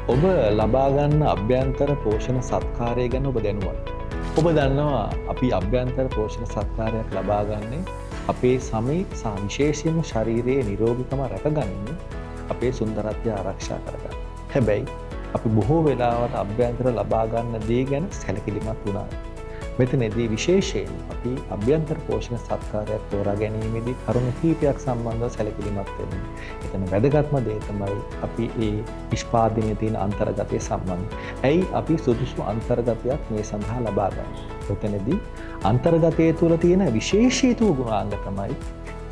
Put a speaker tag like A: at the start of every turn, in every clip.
A: ඔබ ලබා ගන්න අභ්‍යන්තර පෝෂණ සත්කාරය ගැන ඔබ දැනුවත්. ඔබ දන්නවා අපි අභ්‍යන්තර පෝෂණ සත්කාරයක් ලබා ගන්නේ අපේ සමේ සහ විශේෂයෙන්ම ශරීරයේ නිරෝගීකම රැකගන්නේ අපේ සුන්දරත්වය ආරක්ෂා කරගන්න. හැබැයි අපි බොහෝ වෙලාවට අභ්‍යන්තර ලබා ගන්න දේ ගැන සැලකිලිමත් වුණා. මෙතනදී විශේෂයෙන් අපි අභ්‍යන්තර පෝෂණ සත්කාරයක් තෝරා ගැනීමේදී කරුණු කීපයක් සම්බන්ධව සැලකිලිමත් වෙනවා. එතන වැදගත්ම දේ තමයි අපි ඒ නිෂ්පාදනයේ තියෙන අන්තර්ගතය සම්බන්ධ. ඇයි අපි සුදුසු අන්තර්ගතයක් මේ සඳහා ලබා ගන්නේ? එතනදී අන්තර්ගතයේ තුල තියෙන විශේෂීතු ගුණාංග තමයි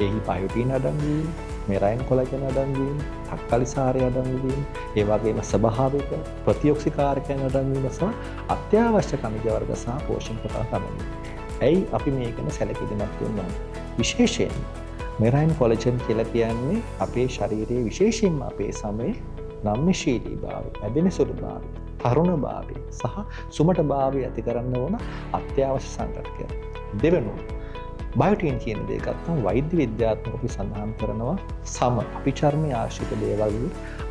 A: එහි බයොටින් අඩංගු වීම, මෙරයින් කොලජන් අඩංගු වීම, තක්කලිසාරය අඩංගු වීම, ඒ වගේම ස්වභාවික ප්‍රතිඔක්සිකාරකයන් අඩංගු වීම සහ අත්‍යවශ්‍ය ಖನಿಜ වර්ග සහ පෝෂණ කොටස් අඩංගු වීම. ඇයි අපි මේකන සැලකිලිමත් වෙන්නේ? විශේෂයෙන් මෙරයින් කොලජන් කියලා කියන්නේ අපේ ශරීරයේ විශේෂයෙන්ම අපේ සමේ නම්‍යශීලීභාවය, ඇදෙන සුළුභාවය, තරුණභාවය සහ සුමටභාවය ඇති කරන්න ඕන අත්‍යවශ්‍ය සංකල්පයක්. දෙවෙනුව බයොටින් කියන දේ ගත්තම වෛද්‍ය විද්‍යාත්මකව අපි සඳහන් කරනවා සම අපි චර්මය ආශ්‍රිත දේවල්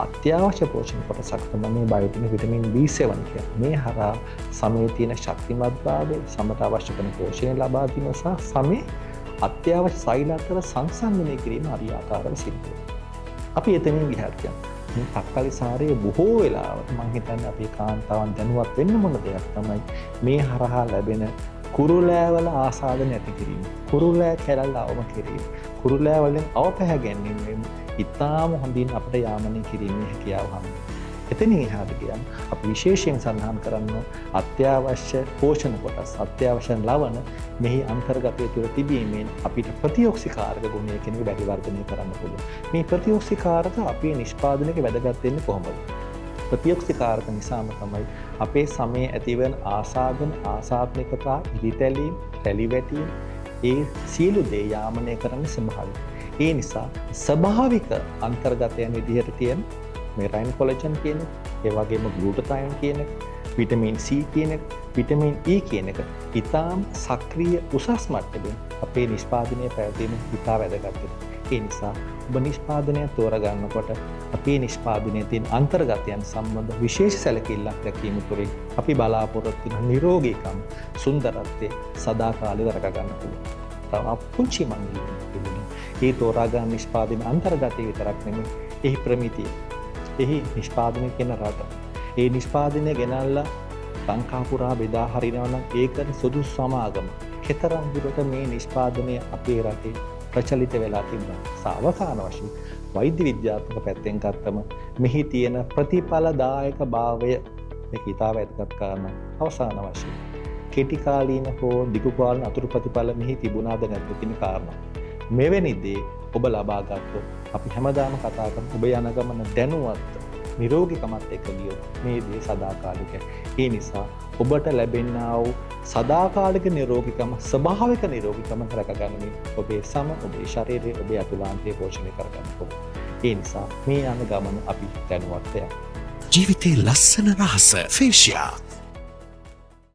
A: අත්‍යවශ්‍ය පෝෂණ කොටසක් තමයි මේ බයොටින් විටමින් B7 කියන්නේ. මේ හරහා සමේ තියෙන ශක්තිමත්භාවය, සමට අවශ්‍ය කරන පෝෂණය ලබා දීම සහ සමේ අත්‍යවශ්‍ය සෛල අතර සංසන්දනය කිරීම ආදී ආකාරව සිද්ධ වෙනවා. අපි එතනින් විහාර කියන්නේ මේ තක්කලිසාරයේ බොහෝ වෙලාවට මම හිතන්නේ අපේ කාන්තාවන් දැනුවත් වෙන්න මොන දෙයක් තමයි මේ හරහා ලැබෙන කුරුලෑවල ආසාදන ඇති කිරීම, කුරුලෑ කැරල් අවම කිරීම, කුරුලෑ වලින් අවපැහැ ගැනීම ඉතාම හොඳින් අපිට යාමනය කිරීමේ හැකියාව හම්බ. එතනින් එහාට ගියම අපි විශේෂයෙන් සඳහන් කරන්න අත්‍යවශ්‍ය පෝෂණ කොටස්, අත්‍යවශ්‍ය ලවණ මෙහි අන්තර්ගතය තුළ තිබීමෙන් අපිට ප්‍රතිඔක්සිකාරක ගුණය කෙනෙකු වැඩි වර්ධනය කරන්න පුළුවන්. මේ ප්‍රතිඔක්සිකාරක අපේ නිෂ්පාදනයේ වැදගත් වෙන්නේ කොහොමද? ප්‍රතිඔක්සිකාරක නිසාම තමයි අපේ සමයේ ඇතිවන ආසාදන, ආසාත්මිකතා, ඉරිතැලීම්, රැලිවැටීම් ඒ සියලු දේ යාමනය කරන්න ස්වභාවික. ඒ නිසා ස්වභාවික අන්තර්ගතයන් විදිහට තියෙන මෙරයින් කොලජන් කියන එක, ඒ වගේම ග්ලූටතයන් කියන එක, විටමින් C කියන එක, විටමින් E කියන එක ඉතාම සක්‍රීය උසස් මට්ටමින් අපේ නිෂ්පාදනයේ පැවතීම ඉතා වැදගත්. ඒ නිසා ඔබ නිෂ්පාදනය තෝරගන්නකොට අපේ නිෂ්පාදනයේ තියෙන අන්තර්ගතයන් සම්බන්ධ විශේෂ සැලකිල්ලක් දැක්වීම තුළින් අපි බලාපොරොත්තු වෙන නිරෝගීකම, සුන්දරත්වය සදාකාලිකව රැක ගන්න පුළුවන්. තව පුංචි මංගලීය ඒ තෝරා ගන්න නිෂ්පාදන අන්තර්ගතය විතරක් නෙමෙයි, එහි ප්‍රමිතිය, එහි නිෂ්පාදනය කියන රට, ඒ නිෂ්පාදනය ගෙනල්ලා ලංකා පුරා බෙදා හරිනවා නම් ඒකට සුදුසු සමාගම කෙතරම් දුරට මේ නිෂ්පාදනය අපේ රටේ ප්‍රචලිත වෙලා තිබෙනවා. සාවකාන වශයෙන් වෛද්‍ය විද්‍යාත්මක පැත්තෙන් ගත්තම මෙහි තියෙන ප්‍රතිඵලදායක භාවය මේක ඉතා වැදගත් කාරණා. අවසාන වශයෙන් කෙටි කාලීන හෝ දිගු කාලීන අතුරු ප්‍රතිඵල මෙහි තිබුණාද නැද්ද කියන කාරණා. මෙවැනි දේ ඔබ ලබා ගත්තොත් අපි හැමදාම කතා කරන ඔබ යන ගමන දැනුවත් නිරෝගීකමත් එක්ක ගියොත් මේ දේ සදාකාලිකයි. ඒ නිසා ඔබට ලැබෙනා වූ සදාකාලික නිරෝගීකම, ස්වභාවික නිරෝගීකම රැකගන්නමින් ඔබේ සම, ඔබේ ශරීරය, ඔබේ අතුලාන්තය පෝෂණය කරගන්න ඕන. ඒ නිසා මේ යන ගමන අපි දැනුවත් වෙන්න.
B: ජීවිතේ ලස්සන රහස ෆේෂියා